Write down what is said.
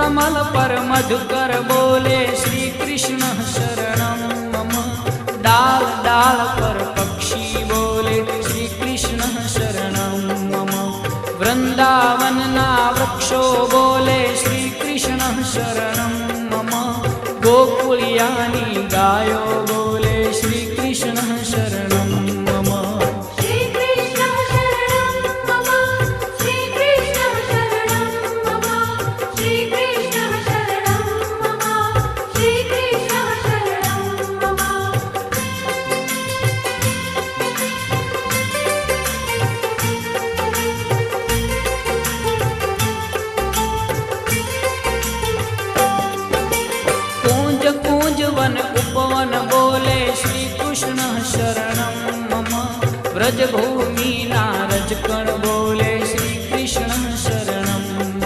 कमल पर मधुकर बोले श्री कृष्ण शरणं मम। डाल डाल पर पक्षी बोले श्री कृष्ण शरणं मम। वृंदावन ना वृक्षो बोले श्री कृष्ण शरणं मम। गोकुलियानी गायो बोले श्री कृष्ण शरणं मम। श्री कृष्ण शरणं मम। श्री कृष्ण शरणं मम। श्री कृष्ण शरणं मम। श्री कृष्ण शरणं मम। कूंज कूंज वन उपवन बोले श्री कृष्ण शरणं मम। व्रज भूमि ना